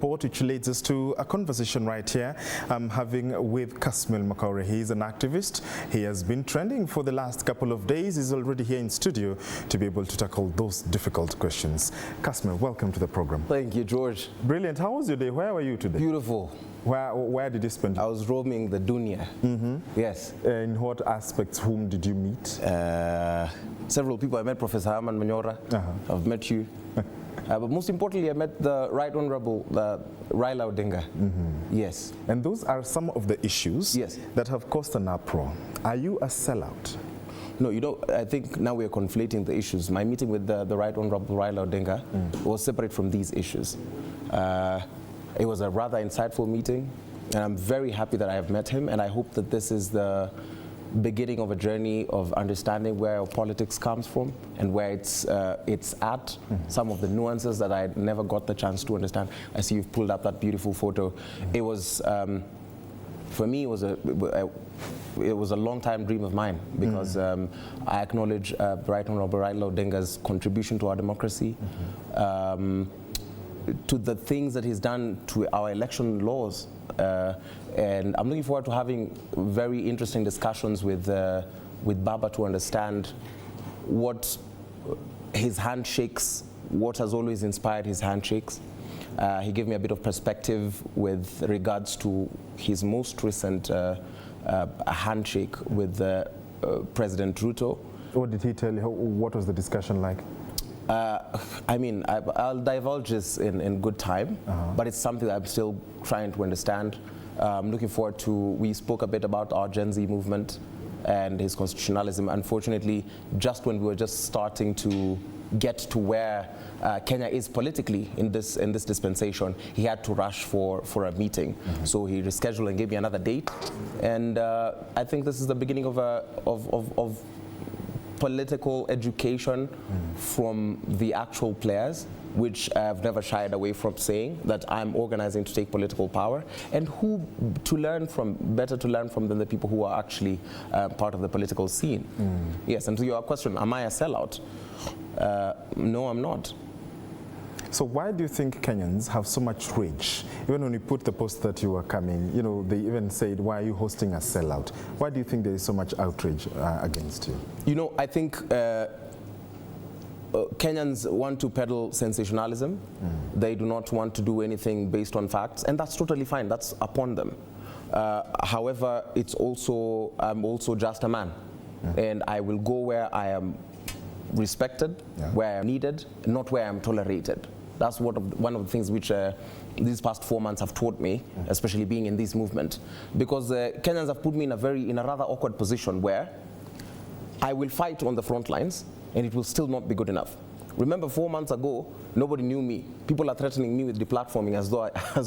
Which leads us to a conversation right here I'm having with Kasmuel McOure. He is an activist. He has been trending for the last couple of days. He's already here in studio to be able to tackle those difficult questions. Kasmuel, welcome to the program. Thank you, George. Brilliant. How was your day? Where were you today? Beautiful. Where did you spend it? I was roaming the dunya. Yes. In what aspects? Whom did you meet? Several people. I met Professor Kasmuel McOure. I've met you. But most importantly, I met the Right Honorable Raila. Yes. And those are some of the issues that have caused an uproar. Are you a sellout? No, you know, I think now we are conflating the issues. My meeting with the Right Honorable Raila was separate from these issues. It was a rather insightful meeting, and I'm very happy that I have met him, and I hope that this is the beginning of a journey of understanding where our politics comes from and where it's at, some of the nuances that I never got the chance to understand. I see you've pulled up that beautiful photo. It was, for me, it was a long-time dream of mine because I acknowledge Right Honorable Raila's contribution to our democracy, to the things that he's done to our election laws. And I'm looking forward to having very interesting discussions with BAMBA to understand what his handshakes, what has always inspired his handshakes. He gave me a bit of perspective with regards to his most recent handshake with President Ruto. What did he tell you? What was the discussion like? I mean, I'll divulge this in good time, but it's something that I'm still trying to understand. I'm looking forward to, we spoke a bit about our Gen Z movement and his constitutionalism. Unfortunately, just when we were just starting to get to where Kenya is politically in this dispensation, he had to rush for a meeting. So he rescheduled and gave me another date. And I think this is the beginning of political education from the actual players, which I've never shied away from saying that I'm organizing to take political power, and who to learn from, better to learn from than the people who are actually part of the political scene. Yes, and to your question, am I a sellout? No, I'm not. So why do you think Kenyans have so much rage? Even when you put the post that you were coming, you know, they even said, why are you hosting a sellout? Why do you think there is so much outrage against you? You know, I think Kenyans want to peddle sensationalism. They do not want to do anything based on facts, and that's totally fine. That's upon them. However, it's also, I'm also just a man, and I will go where I am respected, where I am needed, not where I am tolerated. That's one of the things which these past 4 months have taught me, especially being in this movement, because Kenyans have put me in a rather awkward position where I will fight on the front lines and it will still not be good enough. Remember, 4 months ago, nobody knew me. People are threatening me with deplatforming as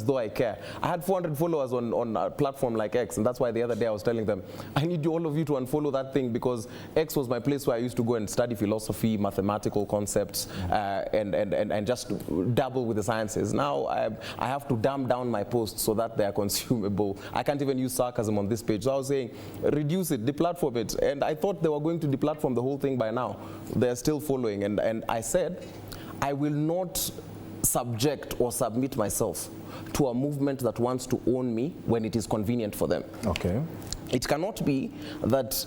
though I care. I had 400 followers on a platform like X, and that's why the other day I was telling them, I need all of you to unfollow that thing, because X was my place where I used to go and study philosophy, mathematical concepts, and just dabble with the sciences. Now I have to dumb down my posts so that they are consumable. I can't even use sarcasm on this page. So I was saying, reduce it, deplatform it. And I thought they were going to deplatform the whole thing by now. They're still following, and I said, I will not subject or submit myself to a movement that wants to own me when it is convenient for them. Okay. It cannot be that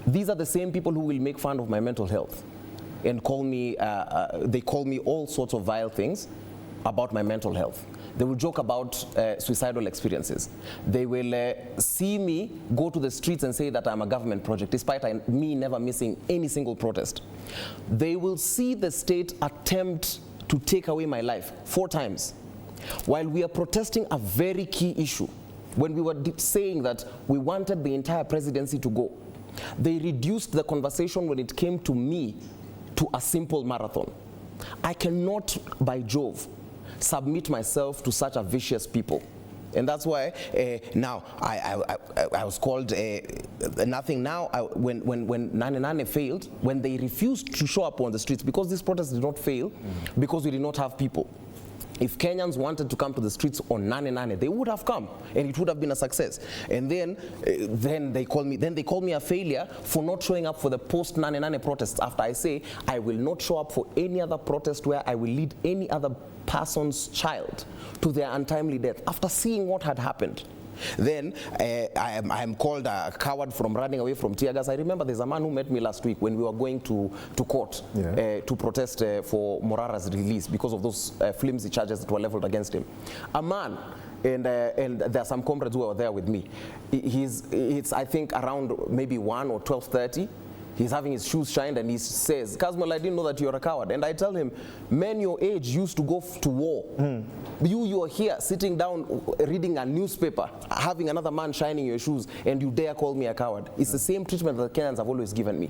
these are the same people who will make fun of my mental health and call me, they call me all sorts of vile things about my mental health. They will joke about suicidal experiences. They will see me go to the streets and say that I'm a government project, despite me never missing any single protest. They will see the state attempt to take away my life 4 times, while we are protesting a very key issue. When we were saying that we wanted the entire presidency to go, they reduced the conversation when it came to me to a simple marathon. I cannot, by Jove, submit myself to such a vicious people. And that's why now I was called nothing now. When Nane failed, when they refused to show up on the streets, because this protest did not fail, because we did not have people. If Kenyans wanted to come to the streets on Nane Nane, they would have come, and it would have been a success. And then they call me a failure for not showing up for the post Nane Nane protests. After I say I will not show up for any other protest where I will lead any other person's child to their untimely death. After seeing what had happened. Then I am called a coward from running away from tear gas. I remember there's a man who met me last week when we were going to court to protest for Morara's release because of those flimsy charges that were leveled against him. A man, and there are some comrades who were there with me. It's I think around maybe 1 or 12:30. He's having his shoes shined and he says, Kasmuel, I didn't know that you're a coward. And I tell him, men your age used to go to war. You are here sitting down reading a newspaper, having another man shining your shoes, and you dare call me a coward. It's the same treatment that Kenyans have always given me.